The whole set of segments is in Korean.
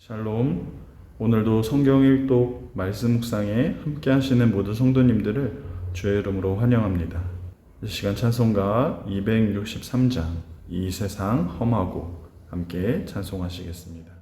샬롬. 오늘도 성경 일독 말씀 묵상에 함께 하시는 모든 성도님들을 주의 이름으로 환영합니다. 이 시간 찬송가 263장 이 세상 험하고 함께 찬송하시겠습니다.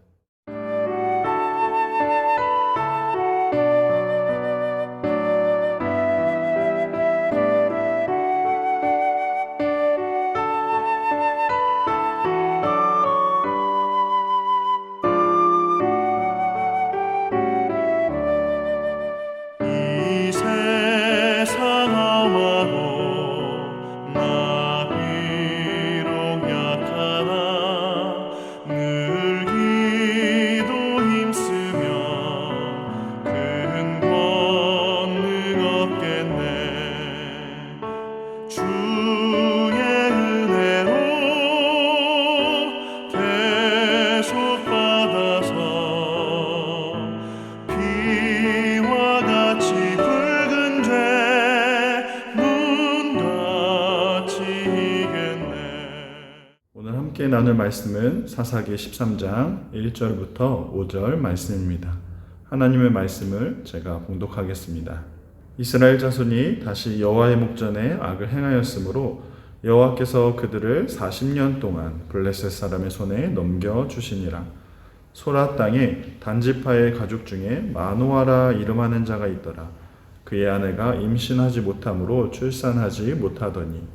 함께 나눌 말씀은 사사기 13장 1절부터 5절 말씀입니다. 하나님의 말씀을 제가 봉독하겠습니다. 이스라엘 자손이 다시 여호와의 목전에 악을 행하였으므로 여호와께서 그들을 40년 동안 블레셋 사람의 손에 넘겨주시니라. 소라 땅에 단지파의 가족 중에 마노아라 이름하는 자가 있더라. 그의 아내가 임신하지 못함으로 출산하지 못하더니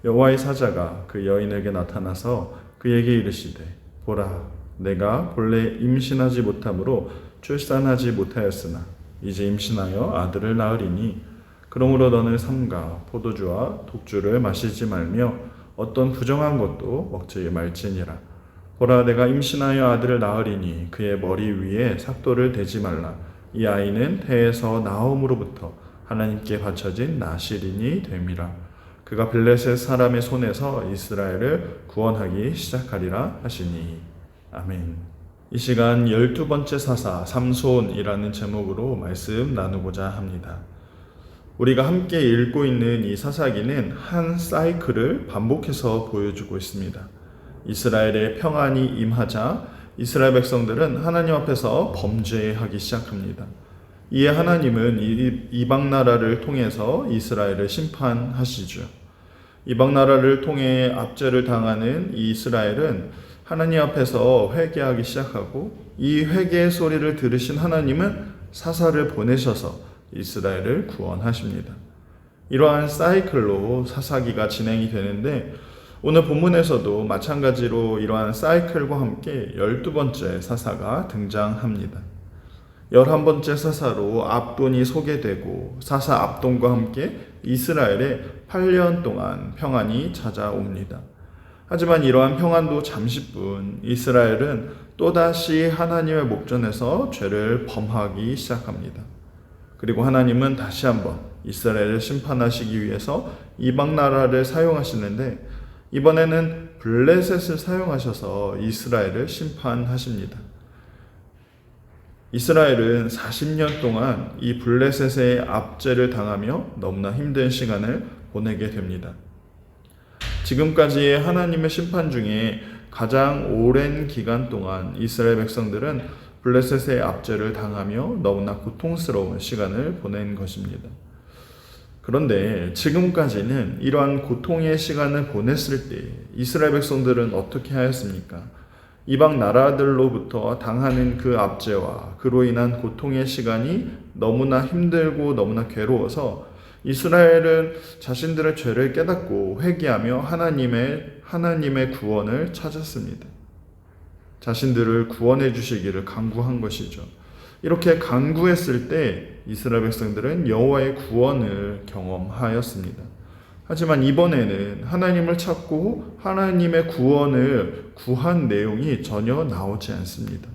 여호와의 사자가 그 여인에게 나타나서 그에게 이르시되 보라, 내가 본래 임신하지 못함으로 출산하지 못하였으나 이제 임신하여 아들을 낳으리니 그러므로 너는 삼가 포도주와 독주를 마시지 말며 어떤 부정한 것도 먹지 말지니라. 보라, 내가 임신하여 아들을 낳으리니 그의 머리 위에 삭도를 대지 말라. 이 아이는 태에서 나옴으로부터 하나님께 바쳐진 나실인이 됨이라. 그가 블레셋 사람의 손에서 이스라엘을 구원하기 시작하리라 하시니. 아멘. 이 시간 12번째 사사 삼손이라는 제목으로 말씀 나누고자 합니다. 우리가 함께 읽고 있는 이 사사기는 한 사이클을 반복해서 보여주고 있습니다. 이스라엘의 평안이 임하자 이스라엘 백성들은 하나님 앞에서 범죄하기 시작합니다. 이에 하나님은 이방 나라를 통해서 이스라엘을 심판하시죠. 이방 나라를 통해 압제를 당하는 이스라엘은 하나님 앞에서 회개하기 시작하고 이 회개의 소리를 들으신 하나님은 사사를 보내셔서 이스라엘을 구원하십니다. 이러한 사이클로 사사기가 진행이 되는데 오늘 본문에서도 마찬가지로 이러한 사이클과 함께 12번째 사사가 등장합니다. 11번째 사사로 압돈이 소개되고 사사 압돈과 함께 이스라엘에 8년 동안 평안이 찾아옵니다. 하지만 이러한 평안도 잠시뿐 이스라엘은 또다시 하나님의 목전에서 죄를 범하기 시작합니다. 그리고 하나님은 다시 한번 이스라엘을 심판하시기 위해서 이방 나라를 사용하시는데 이번에는 블레셋을 사용하셔서 이스라엘을 심판하십니다. 이스라엘은 40년 동안 이 블레셋의 압제를 당하며 너무나 힘든 시간을 보내게 됩니다. 지금까지의 하나님의 심판 중에 가장 오랜 기간 동안 이스라엘 백성들은 블레셋의 압제를 당하며 너무나 고통스러운 시간을 보낸 것입니다. 그런데 지금까지는 이러한 고통의 시간을 보냈을 때 이스라엘 백성들은 어떻게 하였습니까? 이방 나라들로부터 당하는 그 압제와 그로 인한 고통의 시간이 너무나 힘들고 너무나 괴로워서 이스라엘은 자신들의 죄를 깨닫고 회개하며 하나님의 구원을 찾았습니다. 자신들을 구원해 주시기를 간구한 것이죠. 이렇게 간구했을 때 이스라엘 백성들은 여호와의 구원을 경험하였습니다. 하지만 이번에는 하나님을 찾고 하나님의 구원을 구한 내용이 전혀 나오지 않습니다.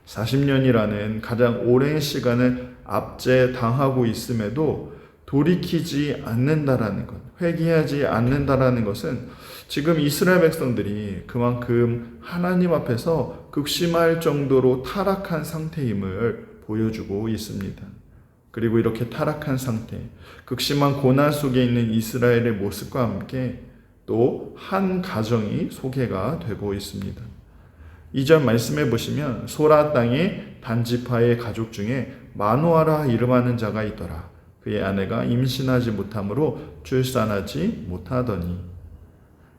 40년이라는 가장 오랜 시간을 압제당하고 있음에도 돌이키지 않는다라는 것, 회개하지 않는다라는 것은 지금 이스라엘 백성들이 그만큼 하나님 앞에서 극심할 정도로 타락한 상태임을 보여주고 있습니다. 그리고 이렇게 타락한 상태, 극심한 고난 속에 있는 이스라엘의 모습과 함께 또 한 가정이 소개가 되고 있습니다. 2절 말씀해 보시면 소라 땅의 단지파의 가족 중에 마노아라 이름하는 자가 있더라. 그의 아내가 임신하지 못함으로 출산하지 못하더니.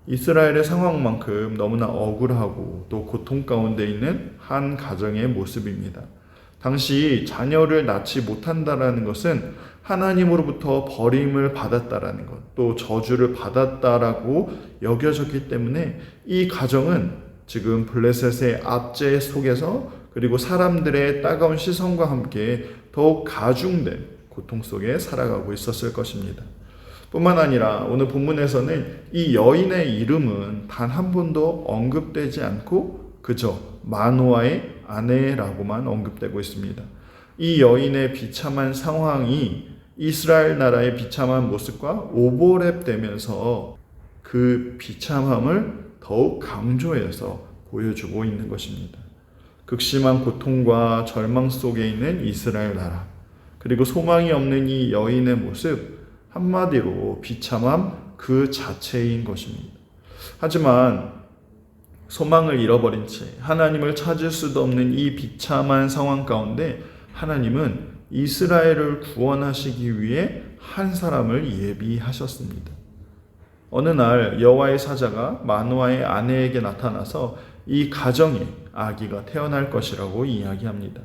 이스라엘의 상황만큼 너무나 억울하고 또 고통 가운데 있는 한 가정의 모습입니다. 당시 자녀를 낳지 못한다라는 것은 하나님으로부터 버림을 받았다라는 것, 또 저주를 받았다라고 여겨졌기 때문에 이 가정은 지금 블레셋의 압제 속에서 그리고 사람들의 따가운 시선과 함께 더욱 가중된 고통 속에 살아가고 있었을 것입니다. 뿐만 아니라 오늘 본문에서는 이 여인의 이름은 단 한 번도 언급되지 않고 그저 마노아의 아내라고만 언급되고 있습니다. 이 여인의 비참한 상황이 이스라엘 나라의 비참한 모습과 오버랩되면서 그 비참함을 더욱 강조해서 보여주고 있는 것입니다. 극심한 고통과 절망 속에 있는 이스라엘 나라, 그리고 소망이 없는 이 여인의 모습, 한마디로 비참함 그 자체인 것입니다. 하지만 소망을 잃어버린 채 하나님을 찾을 수도 없는 이 비참한 상황 가운데 하나님은 이스라엘을 구원하시기 위해 한 사람을 예비하셨습니다. 어느 날 여호와의 사자가 마노아의 아내에게 나타나서 이 가정에 아기가 태어날 것이라고 이야기합니다.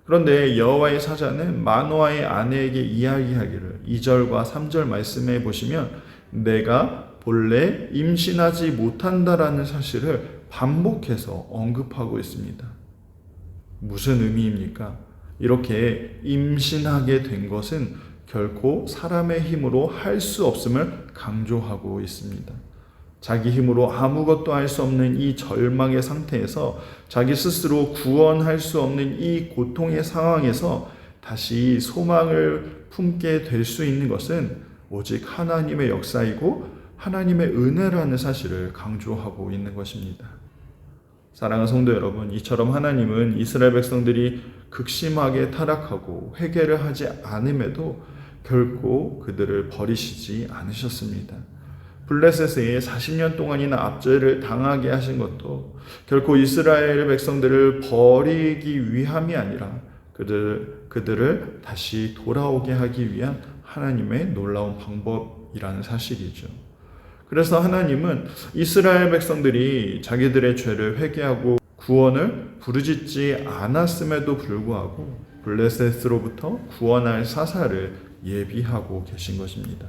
그런데 여호와의 사자는 마노아의 아내에게 이야기하기를 2절과 3절 말씀해 보시면 내가 본래 임신하지 못한다라는 사실을 반복해서 언급하고 있습니다. 무슨 의미입니까? 이렇게 임신하게 된 것은 결코 사람의 힘으로 할 수 없음을 강조하고 있습니다. 자기 힘으로 아무것도 할 수 없는 이 절망의 상태에서 자기 스스로 구원할 수 없는 이 고통의 상황에서 다시 소망을 품게 될 수 있는 것은 오직 하나님의 역사이고 하나님의 은혜라는 사실을 강조하고 있는 것입니다. 사랑하는 성도 여러분, 이처럼 하나님은 이스라엘 백성들이 극심하게 타락하고 회개를 하지 않음에도 결코 그들을 버리시지 않으셨습니다. 블레셋에 40년 동안이나 압제를 당하게 하신 것도 결코 이스라엘 백성들을 버리기 위함이 아니라 그들을 다시 돌아오게 하기 위한 하나님의 놀라운 방법이라는 사실이죠. 그래서 하나님은 이스라엘 백성들이 자기들의 죄를 회개하고 구원을 부르짖지 않았음에도 불구하고 블레셋으로부터 구원할 사사를 예비하고 계신 것입니다.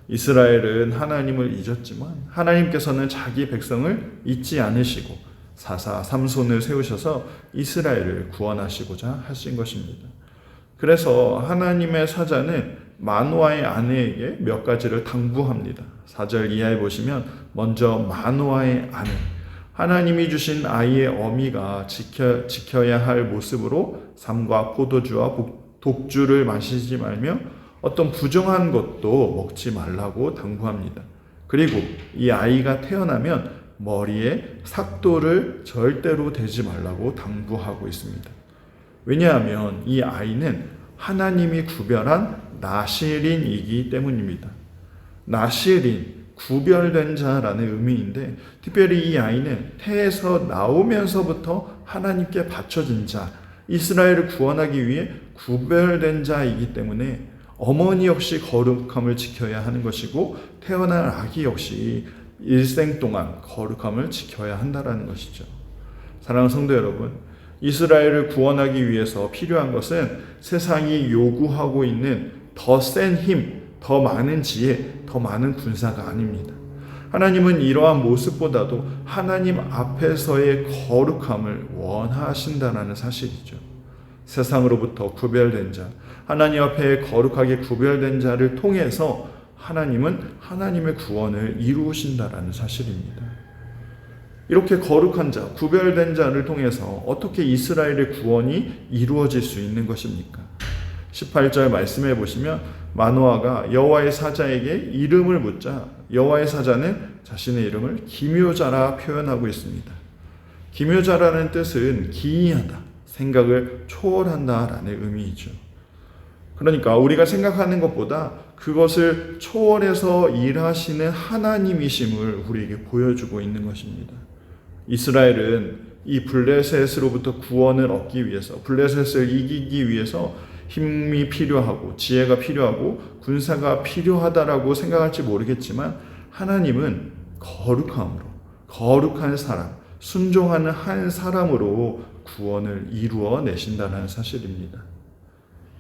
이스라엘은 하나님을 잊었지만 하나님께서는 자기 백성을 잊지 않으시고 사사 삼손을 세우셔서 이스라엘을 구원하시고자 하신 것입니다. 그래서 하나님의 사자는 마노아의 아내에게 몇 가지를 당부합니다. 4절 이하에 보시면 먼저 마노아의 아내, 하나님이 주신 아이의 어미가 지켜야 할 모습으로 삼과 포도주와 독주를 마시지 말며 어떤 부정한 것도 먹지 말라고 당부합니다. 그리고 이 아이가 태어나면 머리에 삭도를 절대로 대지 말라고 당부하고 있습니다. 왜냐하면 이 아이는 하나님이 구별한 나실인이기 때문입니다. 나실인, 구별된 자라는 의미인데 특별히 이 아이는 태에서 나오면서부터 하나님께 바쳐진 자, 이스라엘을 구원하기 위해 구별된 자이기 때문에 어머니 역시 거룩함을 지켜야 하는 것이고 태어난 아기 역시 일생 동안 거룩함을 지켜야 한다는 것이죠. 사랑하는 성도 여러분, 이스라엘을 구원하기 위해서 필요한 것은 세상이 요구하고 있는 더 센 힘, 더 많은 지혜, 더 많은 군사가 아닙니다. 하나님은 이러한 모습보다도 하나님 앞에서의 거룩함을 원하신다는 사실이죠. 세상으로부터 구별된 자, 하나님 앞에 거룩하게 구별된 자를 통해서 하나님은 하나님의 구원을 이루신다는 사실입니다. 이렇게 거룩한 자, 구별된 자를 통해서 어떻게 이스라엘의 구원이 이루어질 수 있는 것입니까? 18절 말씀해 보시면 마노아가 여호와의 사자에게 이름을 묻자 여호와의 사자는 자신의 이름을 기묘자라 표현하고 있습니다. 기묘자라는 뜻은 기이하다, 생각을 초월한다라는 의미이죠. 그러니까 우리가 생각하는 것보다 그것을 초월해서 일하시는 하나님이심을 우리에게 보여주고 있는 것입니다. 이스라엘은 이 블레셋으로부터 구원을 얻기 위해서, 블레셋을 이기기 위해서 힘이 필요하고 지혜가 필요하고 군사가 필요하다라고 생각할지 모르겠지만 하나님은 거룩함으로, 거룩한 사람, 순종하는 한 사람으로 구원을 이루어 내신다는 사실입니다.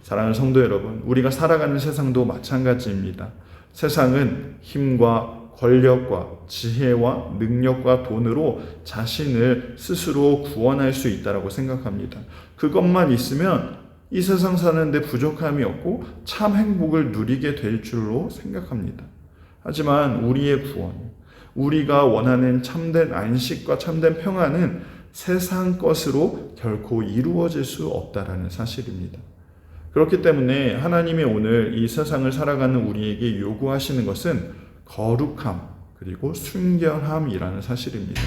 사랑하는 성도 여러분, 우리가 살아가는 세상도 마찬가지입니다. 세상은 힘과 권력과 지혜와 능력과 돈으로 자신을 스스로 구원할 수 있다고 생각합니다. 그것만 있으면 이 세상 사는데 부족함이 없고 참 행복을 누리게 될 줄로 생각합니다. 하지만 우리의 구원, 우리가 원하는 참된 안식과 참된 평안은 세상 것으로 결코 이루어질 수 없다라는 사실입니다. 그렇기 때문에 하나님이 오늘 이 세상을 살아가는 우리에게 요구하시는 것은 거룩함 그리고 순결함이라는 사실입니다.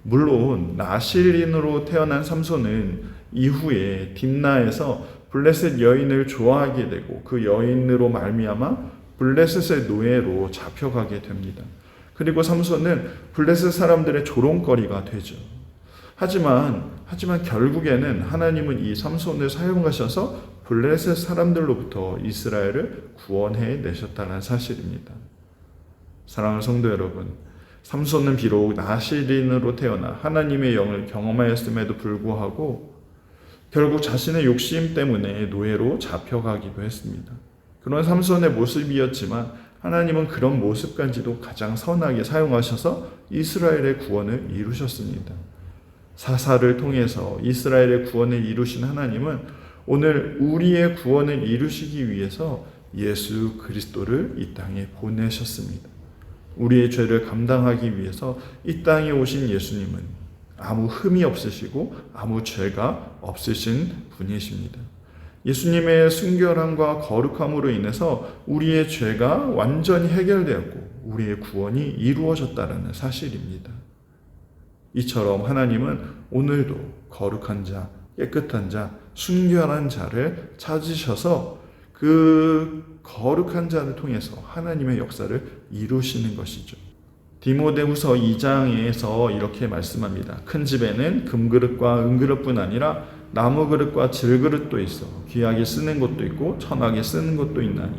물론 나실인으로 태어난 삼손은 이후에 딥나에서 블레셋 여인을 좋아하게 되고 그 여인으로 말미암아 블레셋의 노예로 잡혀가게 됩니다. 그리고 삼손은 블레셋 사람들의 조롱거리가 되죠. 하지만 결국에는 하나님은 이 삼손을 사용하셔서 블레셋 사람들로부터 이스라엘을 구원해 내셨다는 사실입니다. 사랑하는 성도 여러분, 삼손은 비록 나실인으로 태어나 하나님의 영을 경험하였음에도 불구하고 결국 자신의 욕심 때문에 노예로 잡혀가기도 했습니다. 그런 삼손의 모습이었지만 하나님은 그런 모습까지도 가장 선하게 사용하셔서 이스라엘의 구원을 이루셨습니다. 사사를 통해서 이스라엘의 구원을 이루신 하나님은 오늘 우리의 구원을 이루시기 위해서 예수 그리스도를 이 땅에 보내셨습니다. 우리의 죄를 감당하기 위해서 이 땅에 오신 예수님은 아무 흠이 없으시고 아무 죄가 없으신 분이십니다. 예수님의 순결함과 거룩함으로 인해서 우리의 죄가 완전히 해결되었고 우리의 구원이 이루어졌다는 사실입니다. 이처럼 하나님은 오늘도 거룩한 자, 깨끗한 자, 순결한 자를 찾으셔서 그 거룩한 자를 통해서 하나님의 역사를 이루시는 것이죠. 디모데후서 2장에서 이렇게 말씀합니다. 큰 집에는 금그릇과 은그릇뿐 아니라 나무그릇과 질그릇도 있어 귀하게 쓰는 것도 있고 천하게 쓰는 것도 있나니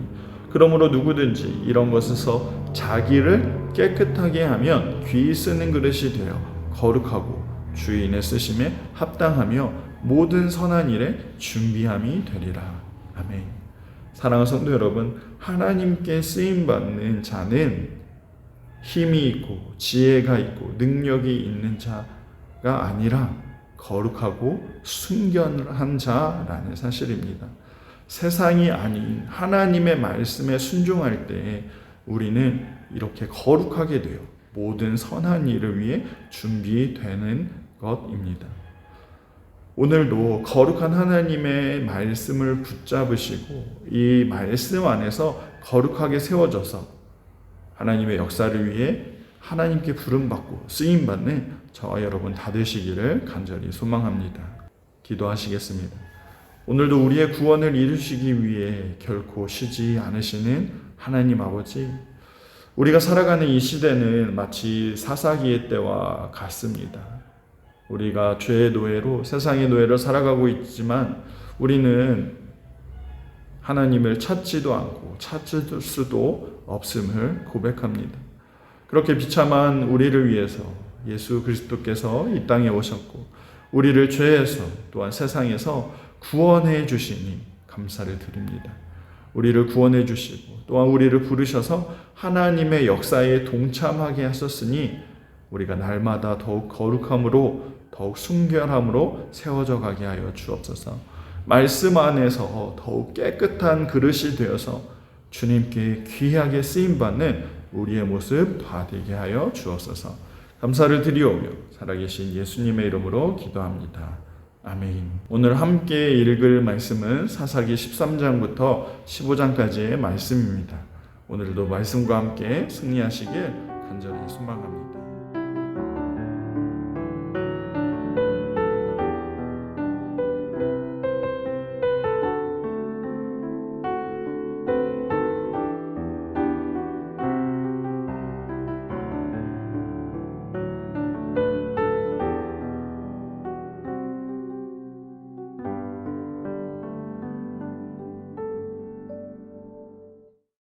그러므로 누구든지 이런 것에서 자기를 깨끗하게 하면 귀히 쓰는 그릇이 되어 거룩하고 주인의 쓰심에 합당하며 모든 선한 일에 준비함이 되리라. 아멘. 사랑하는 성도 여러분, 하나님께 쓰임받는 자는 힘이 있고 지혜가 있고 능력이 있는 자가 아니라 거룩하고 순결한 자라는 사실입니다. 세상이 아닌 하나님의 말씀에 순종할 때 우리는 이렇게 거룩하게 되어 모든 선한 일을 위해 준비되는 것입니다. 오늘도 거룩한 하나님의 말씀을 붙잡으시고 이 말씀 안에서 거룩하게 세워져서 하나님의 역사를 위해 하나님께 부름받고 쓰임받는 저와 여러분 다 되시기를 간절히 소망합니다. 기도하시겠습니다. 오늘도 우리의 구원을 이루시기 위해 결코 쉬지 않으시는 하나님 아버지, 우리가 살아가는 이 시대는 마치 사사기의 때와 같습니다. 우리가 죄의 노예로 세상의 노예로 살아가고 있지만 우리는 하나님을 찾지도 않고 찾을 수도 없음을 고백합니다. 그렇게 비참한 우리를 위해서 예수 그리스도께서 이 땅에 오셨고 우리를 죄에서 또한 세상에서 구원해 주시니 감사를 드립니다. 우리를 구원해 주시고 또한 우리를 부르셔서 하나님의 역사에 동참하게 하셨으니 우리가 날마다 더욱 거룩함으로 더욱 순결함으로 세워져 가게 하여 주옵소서. 말씀 안에서 더욱 깨끗한 그릇이 되어서 주님께 귀하게 쓰임받는 우리의 모습 다 되게 하여 주옵소서. 감사를 드리오며 살아계신 예수님의 이름으로 기도합니다. 아멘. 오늘 함께 읽을 말씀은 사사기 13장부터 15장까지의 말씀입니다. 오늘도 말씀과 함께 승리하시길 간절히 소망합니다.